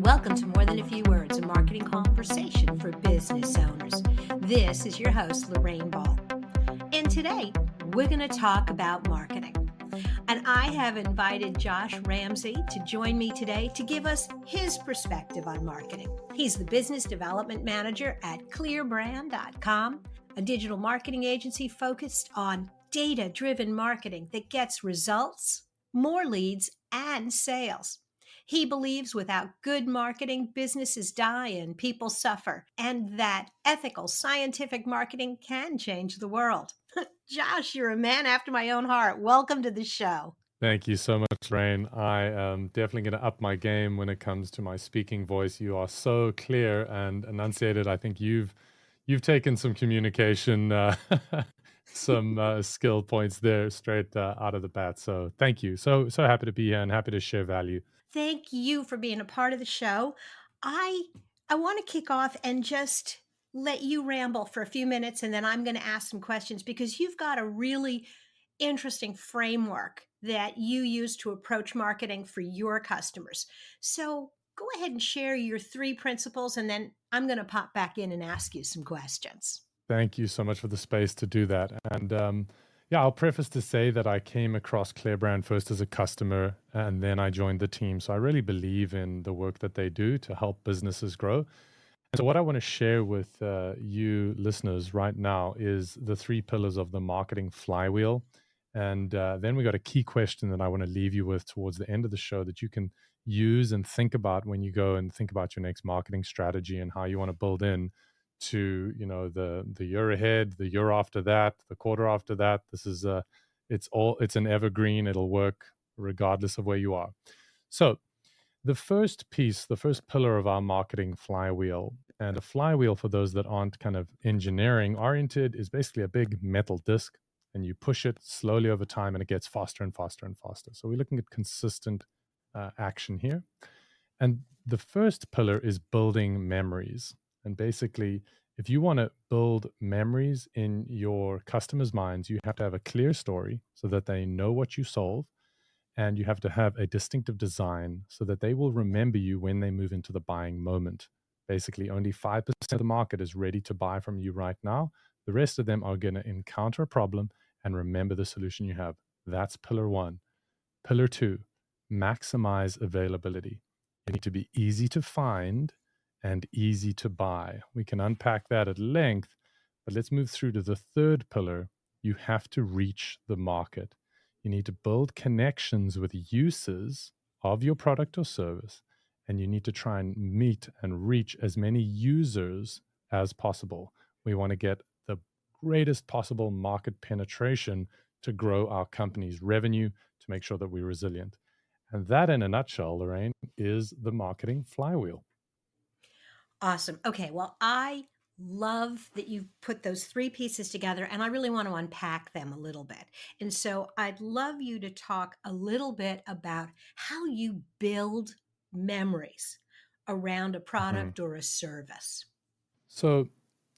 Welcome to More Than a Few Words, a marketing conversation for business owners. This is your host, Lorraine Ball. And today, we're going to talk about marketing. And I have invited Josh Ramsey to join me today to give us his perspective on marketing. He's the business development manager at clearbrand.com, a digital marketing agency focused on data-driven marketing that gets results, more leads, and sales. He believes without good marketing, businesses die and people suffer, and that ethical, scientific marketing can change the world. Josh, you're a man after my own heart. Welcome to the show. Thank you so much, Rain. I am definitely going to up my game when it comes to my speaking voice. You are so clear and enunciated. I think you've taken some communication, some skill points there straight out of the bat. So thank you. So happy to be here and happy to share value. Thank you for being a part of the show. I want to kick off and just let you ramble for a few minutes, and then I'm going to ask some questions because you've got a really interesting framework that you use to approach marketing for your customers. So go ahead and share your 3 principles, and then I'm going to pop back in and ask you some questions. Thank you so much for the space to do that. And yeah, I'll preface to say that I came across ClearBrand first as a customer, and then I joined the team. So I really believe in the work that they do to help businesses grow. And so what I want to share with you listeners right now is the 3 pillars of the marketing flywheel. And then we got a key question that I want to leave you with towards the end of the show that you can use and think about when you go and think about your next marketing strategy and how you want to build in to the year ahead, the year after that, the quarter after that. This is it's an evergreen. It'll work regardless of where you are. So the first piece, the first pillar of our marketing flywheel, and a flywheel for those that aren't kind of engineering oriented, is basically a big metal disc, and you push it slowly over time and it gets faster and faster and faster. So we're looking at consistent action here. And the first pillar is building memories. And basically, if you want to build memories in your customers' minds, you have to have a clear story so that they know what you solve. And you have to have a distinctive design so that they will remember you when they move into the buying moment. Basically, only 5% of the market is ready to buy from you right now. The rest of them are going to encounter a problem and remember the solution you have. That's pillar 1. Pillar 2, maximize availability. You need to be easy to find and easy to buy. We can unpack that at length, but let's move through to the 3rd pillar. You have to reach the market. You need to build connections with users of your product or service, and you need to try and meet and reach as many users as possible. We want to get the greatest possible market penetration to grow our company's revenue, to make sure that we're resilient. And that, in a nutshell, Lorraine, is the marketing flywheel. Awesome. Okay, well, I love that you've put those 3 pieces together, and I really want to unpack them a little bit. And so I'd love you to talk a little bit about how you build memories around a product or a service. So,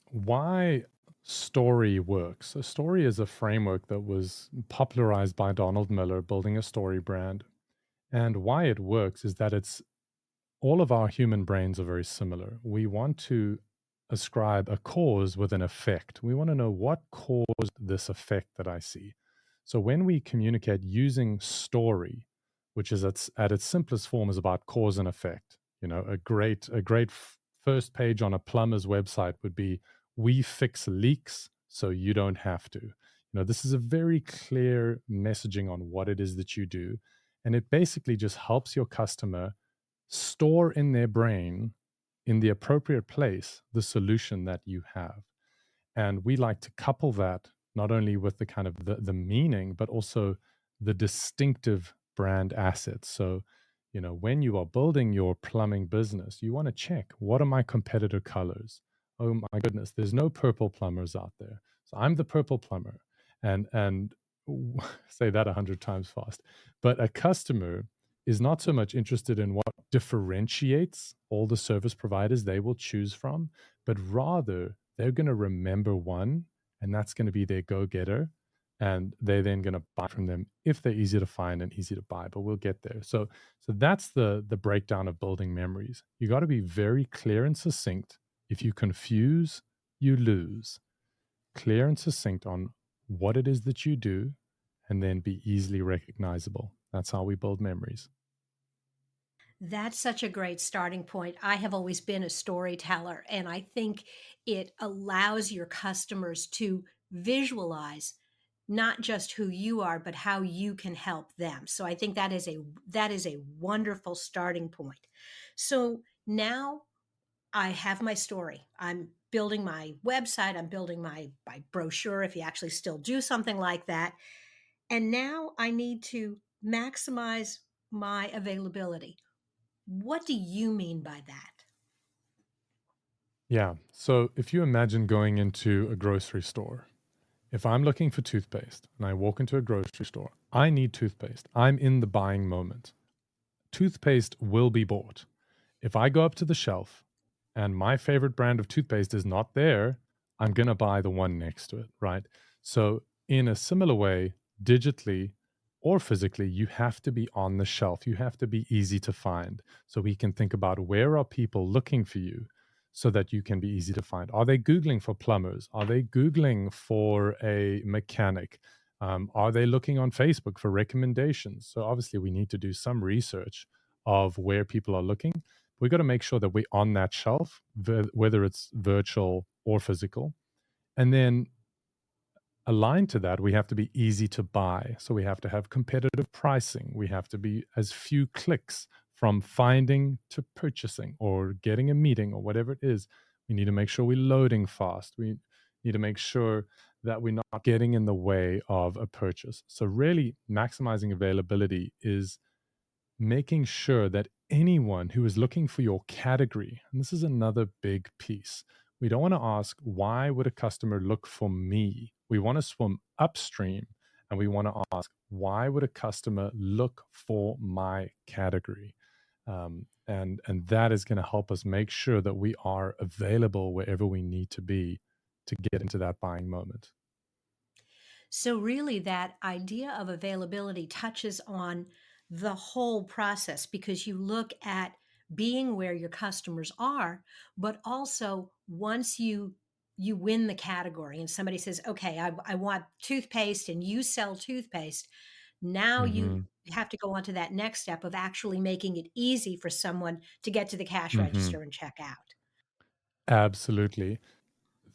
why story works? A story is a framework that was popularized by Donald Miller, building a story brand. And why it works is that it's all of our human brains are very similar. We want to ascribe a cause with an effect. We want to know what caused this effect that I see. So when we communicate using story, which is at its simplest form is about cause and effect. A great first page on a plumber's website would be, "We fix leaks so you don't have to." This is a very clear messaging on what it is that you do, and it basically just helps your customer store in their brain, in the appropriate place, the solution that you have. And we like to couple that not only with the kind of the meaning, but also the distinctive brand assets. So, when you are building your plumbing business, you want to check, what are my competitor colors? Oh my goodness, there's no purple plumbers out there. So I'm the purple plumber. And say that 100 times fast. But a customer is not so much interested in what differentiates all the service providers they will choose from, but rather they're going to remember one, and that's going to be their go-getter. and they're then going to buy from them if they're easy to find and easy to buy. But we'll get there. So that's the breakdown of building memories. You got to be very clear and succinct. If you confuse, you lose. Clear and succinct on what it is that you do, and then be easily recognizable. That's how we build memories. That's such a great starting point. I have always been a storyteller, and I think it allows your customers to visualize not just who you are, but how you can help them. So I think that is a wonderful starting point. So now I have my story. I'm building my website, I'm building my brochure if you actually still do something like that. And now I need to maximize my availability. What do you mean by that? Yeah. So if you imagine going into a grocery store, if I'm looking for toothpaste and I walk into a grocery store, I need toothpaste. I'm in the buying moment. Toothpaste will be bought. If I go up to the shelf and my favorite brand of toothpaste is not there, I'm going to buy the one next to it, right? So, in a similar way, digitally or physically, you have to be on the shelf. You have to be easy to find. So, we can think about where are people looking for you so that you can be easy to find. Are they Googling for plumbers? Are they Googling for a mechanic? Are they looking on Facebook for recommendations? So, obviously, we need to do some research of where people are looking. We got to make sure that we're on that shelf, whether it's virtual or physical. And then aligned to that, we have to be easy to buy. So we have to have competitive pricing. We have to be as few clicks from finding to purchasing or getting a meeting or whatever it is. We need to make sure we're loading fast. We need to make sure that we're not getting in the way of a purchase. So, really, maximizing availability is making sure that anyone who is looking for your category, and this is another big piece, we don't want to ask, why would a customer look for me? We want to swim upstream and we want to ask, why would a customer look for my category? And that is going to help us make sure that we are available wherever we need to be to get into that buying moment. So, really, that idea of availability touches on the whole process because you look at being where your customers are, but also once you win the category and somebody says, okay, I want toothpaste and you sell toothpaste. Now you Hmm. have to go on to that next step of actually making it easy for someone to get to the cash Hmm. register and check out. Absolutely.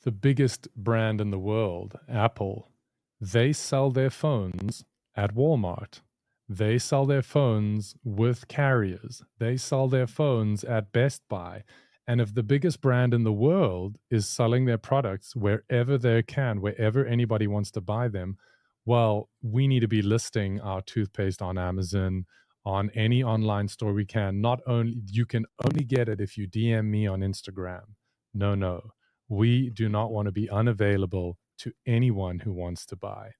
The biggest brand in the world, Apple, they sell their phones at Walmart. They sell their phones with carriers. They sell their phones at Best Buy. And if the biggest brand in the world is selling their products wherever they can, wherever anybody wants to buy them, well, we need to be listing our toothpaste on Amazon, on any online store we can. Not only you can only get it if you DM me on Instagram. No, no. We do not want to be unavailable to anyone who wants to buy.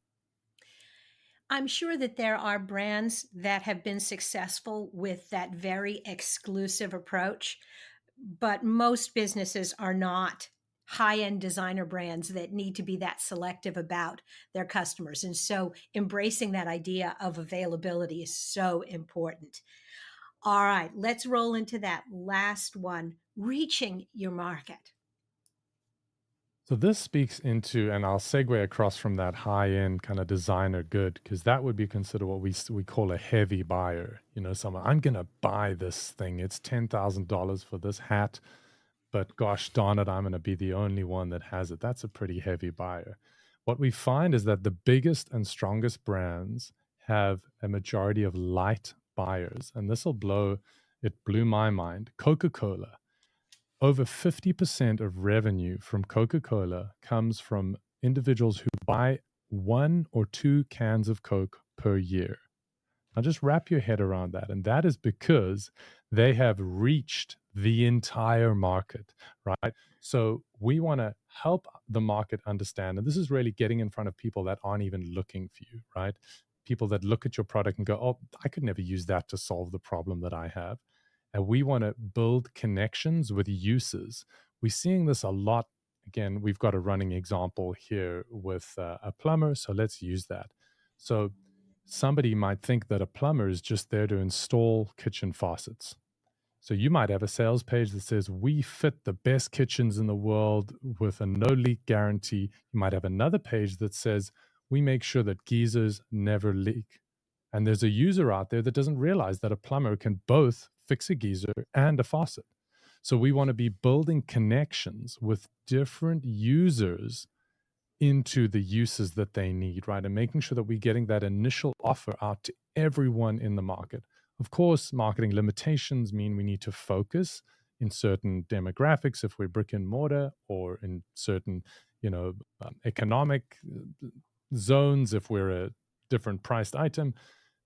I'm sure that there are brands that have been successful with that very exclusive approach, but most businesses are not high-end designer brands that need to be that selective about their customers. And so embracing that idea of availability is so important. All right, let's roll into that last one, reaching your market. So this speaks into, and I'll segue across from that high-end kind of designer good, because that would be considered what we call a heavy buyer. You know, someone, I'm gonna buy this thing. It's $10,000 for this hat, but gosh darn it, I'm gonna be the only one that has it. That's a pretty heavy buyer. What we find is that the biggest and strongest brands have a majority of light buyers, and this will blow. It blew my mind. Coca-Cola, over 50% of revenue from Coca Cola comes from individuals who buy one or two cans of Coke per year. Now, just wrap your head around that. And that is because they have reached the entire market, right? So we want to help the market understand. And this is really getting in front of people that aren't even looking for you, right? People that look at your product and go, oh, I could never use that to solve the problem that I have. And we want to build connections with users. We're seeing this a lot again, we've got a running example here with a plumber, so let's use that. So somebody might think that a plumber is just there to install kitchen faucets. So you might have a sales page that says, we fit the best kitchens in the world with a no leak guarantee. You might have another page that says, we make sure that geysers never leak. And there's a user out there that doesn't realize that a plumber can both fix a geyser and a faucet. So we want to be building connections with different users into the uses that they need, right? And making sure that we're getting that initial offer out to everyone in the market. Of course, marketing limitations mean we need to focus in certain demographics if we're brick and mortar, or in certain, economic zones if we're a different priced item.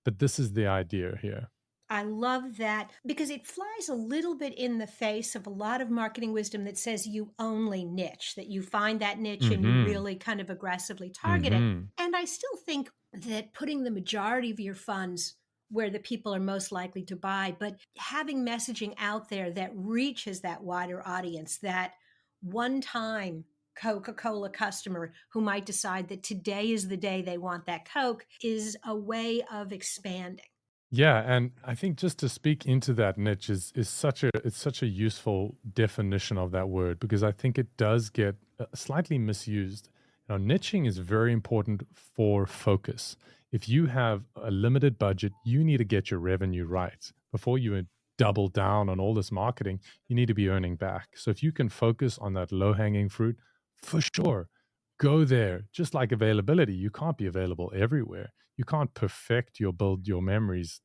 But this is the idea here. I love that because it flies a little bit in the face of a lot of marketing wisdom that says you only niche, that you find that niche and you Mm-hmm. really kind of aggressively target it. Mm-hmm. And I still think that putting the majority of your funds where the people are most likely to buy, but having messaging out there that reaches that wider audience, that one-time Coca-Cola customer who might decide that today is the day they want that Coke, is a way of expanding. Yeah, and I think just to speak into that niche is such a useful definition of that word, because I think it does get slightly misused. Niching is very important for focus. If you have a limited budget, you need to get your revenue right before you double down on all this marketing. You need to be earning back. So if you can focus on that low hanging fruit, for sure, go there. Just like availability, you can't be available everywhere. You can't perfect your build your memories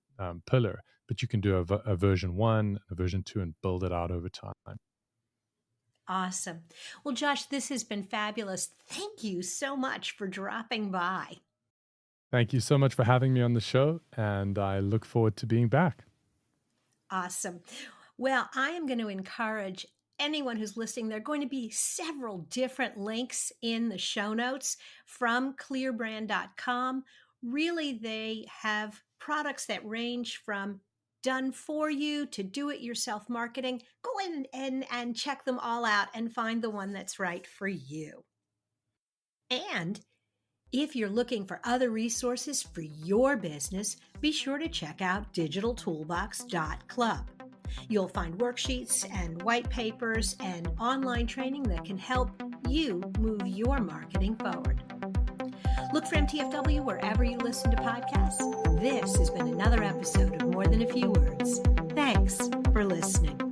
pillar, but you can do a version 1, a version 2, and build it out over time. Awesome. Well, Josh, this has been fabulous. Thank you so much for dropping by. Thank you so much for having me on the show, and I look forward to being back. Awesome. Well, I am going to encourage anyone who's listening. There are going to be several different links in the show notes from clearbrand.com. Really, they have products that range from done for you to do it yourself marketing. Go in and check them all out and find the one that's right for you. And if you're looking for other resources for your business, be sure to check out digitaltoolbox.club. You'll find worksheets and white papers and online training that can help you move your marketing forward. Look for MTFW wherever you listen to podcasts. This has been another episode of More Than a Few Words. Thanks for listening.